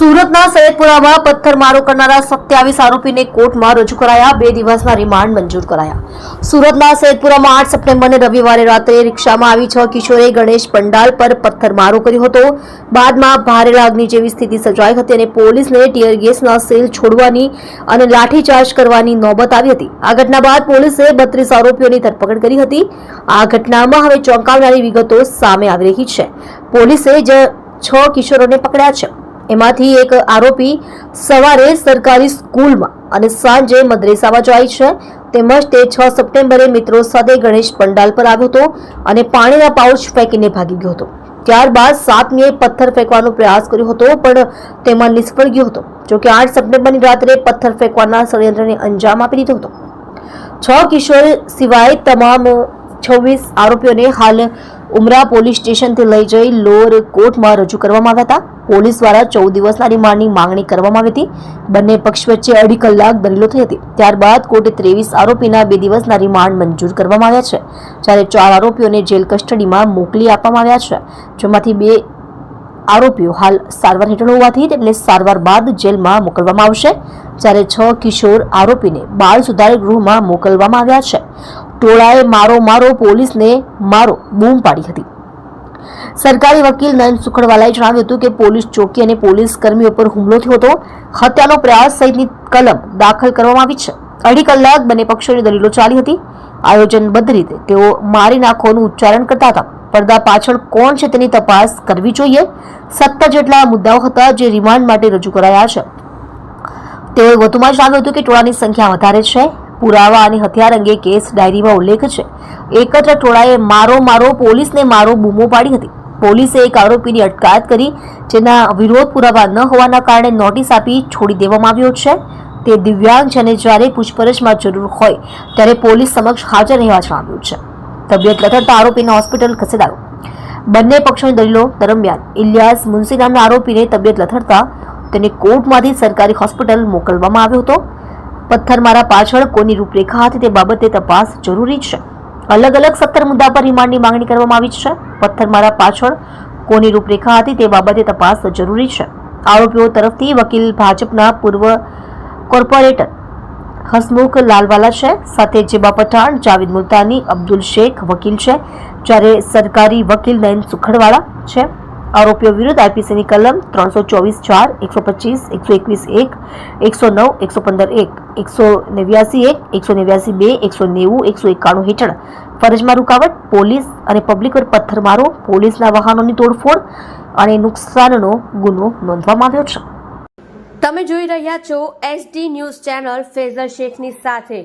સુરતના સૈયદપુરામાં પથ્થરમારો કરનારા 27 આરોપીને કોર્ટમાં રજૂ કરાયા. 2 દિવસના રિમાન્ડ મંજૂર કરાયા. સુરતના સૈયદપુરામાં 8 સપ્ટેમ્બરને રવિવારે રાત્રે રિક્ષામાં આવી 6 કિશોરે ગણેશ પંડાલ પર પથ્થરમારો કર્યો હતો. બાદમાં ભારે લાગણી જેવી સ્થિતિ સર્જાઈ હતી અને પોલીસને ટીયર ગેસના સેલ છોડવાની અને લાઠીચાર્જ કરવાની નોબત આવી હતી. આ ઘટના બાદ પોલીસે 32 આરોપીઓની ધરપકડ કરી હતી. આ ઘટનામાં હવે ચોંકાવનારી વિગતો સામે આવી રહી છે. પોલીસે 6 કિશોરોને પકડ્યા છે. એમાંથી એક આરોપી સવારે સરકારી સ્કૂલમાં અને સાંજે મદ્રેસામાં જાય છે. તેમજ તે 6 સપ્ટેમ્બરે મિત્રો સાથે ગણેશ પંડાલ પર આવ્યો હતો અને પાણીના પાઉચ ફેંકીને ભાગી ગયો હતો. ત્યારબાદ 7મીએ પથ્થર ફેંકવાનો પ્રયાસ કર્યો હતો પણ તેમાં નિષ્ફળ ગયો હતો. જોકે 8 સપ્ટેમ્બરની રાત્રે પથ્થર ફેંકવાના ષડયંત્રને અંજામ આપી દીધો હતો. 6 કિશોર સિવાય તમામ 26 આરોપીઓને હાલ ઉમરા પોલીસ સ્ટેશનથી લઈ જઈ લોઅર કોર્ટમાં રજૂ કરવામાં આવ્યા હતા. પોલીસ દ્વારા 14 દિવસના રિમાન્ડની માંગણી કરવામાં આવી હતી. બંને પક્ષ વચ્ચે 2.5 કલાક દલીલો થઈ હતી. ત્યારબાદ કોર્ટે 23 આરોપીના 2 દિવસના રિમાન્ડ મંજૂર કરવામાં આવ્યા છે, જ્યારે 4 આરોપીઓને જેલ કસ્ટડીમાં મોકલી આપવામાં આવ્યા છે, જેમાંથી 2 આરોપીઓ હાલ સારવાર હેઠળ હોવાથી તેમને સારવાર બાદ જેલમાં મોકલવામાં આવશે, જ્યારે 6 કિશોર આરોપીને બાળ સુધાર ગૃહમાં મોકલવામાં આવ્યા છે. ટોળાએ મારો પોલીસને મારો બૂમ પાડી હતી. સરકારી વકીલ નયન સુખડવાલાએ જણાવ્યું હતું કે પોલીસ ચોકી અને પોલીસ કર્મીઓ પર હુમલો થયો હતો. હત્યાનો પ્રયાસ સહિતની કલમ દાખલ કરવામાં આવી છે. 2.5 કલાક બંને પક્ષોની દલીલો ચાલી હતી. આયોજનબદ્ધ રીતે તેઓ મારી નાખોનું ઉચ્ચારણ કરતા હતા. પડદા પાછળ કોણ છે તેની તપાસ કરવી જોઈએ. 17 જેટલા મુદ્દાઓ હતા જે રિમાન્ડ માટે રજૂ કરાયા છે. તેઓએ વધુમાં જણાવ્યું હતું કે ટોળાની સંખ્યા વધારે છે. પુરાવા અને હથિયાર અંગે કેસ ડાયરીમાં ઉલ્લેખ છે. એકત્ર ટોળાએ મારો પોલીસને મારો બૂમો પાડી હતી. પોલીસે એક આરોપીની અટકાયત કરી, જેના વિરોધ પુરાવા ન હોવાના કારણે નોટિસ આપી છોડી દેવામાં આવ્યો છે. તે દિવ્યાંગ છે અને જ્યારે પૂછપરછમાં જરૂર હોય ત્યારે પોલીસ સમક્ષ હાજર રહેવા જણાવ્યું છે. તબિયત લથડતા આરોપીને હોસ્પિટલ ખસેડાયો. બંને પક્ષોની દલીલો દરમિયાન ઇલિયાસ મુનસી નામના આરોપીને તબિયત લથડતા તેને કોર્ટમાંથી સરકારી હોસ્પિટલ મોકલવામાં આવ્યો હતો. પથ્થરમારા પાછળ કોની રૂપરેખા હતી તે બાબતે તપાસ જરૂરી છે. અલગ 17 મુદ્દા પર રિમાન્ડની માંગણી કરવામાં આવી છે. પથ્થરમારા પાછળ કોની રૂપરેખા હતી તે બાબતે તપાસ જરૂરી છે. આરોપીઓ તરફથી વકીલ ભાજપના પૂર્વ કોર્પોરેટર હસમુખ લાલવાલા છે, સાથે જેબા પઠાણ, જાવેદ મુલ્તાની, અબ્દુલ શેખ વકીલ છે, જ્યારે સરકારી વકીલ નયન સુખડવાલા છે. આરોપીઓ વિરુદ્ધ આઈપીસીની કલમ 324(4), 125, 121(1), 109, 115(1), 189(1), 189(2), 190, 191 હેઠળ ફરજમાં રૂકાવટ, પોલીસ અને પબ્લિક પર પથ્થરમારો, પોલીસના વાહનોની તોડફોડ અને નુકસાનનો ગુનો નોંધવામાં આવ્યો છે. તમે જોઈ રહ્યા છો SD ન્યૂઝ ચેનલ ફેઝર શેખની સાથે.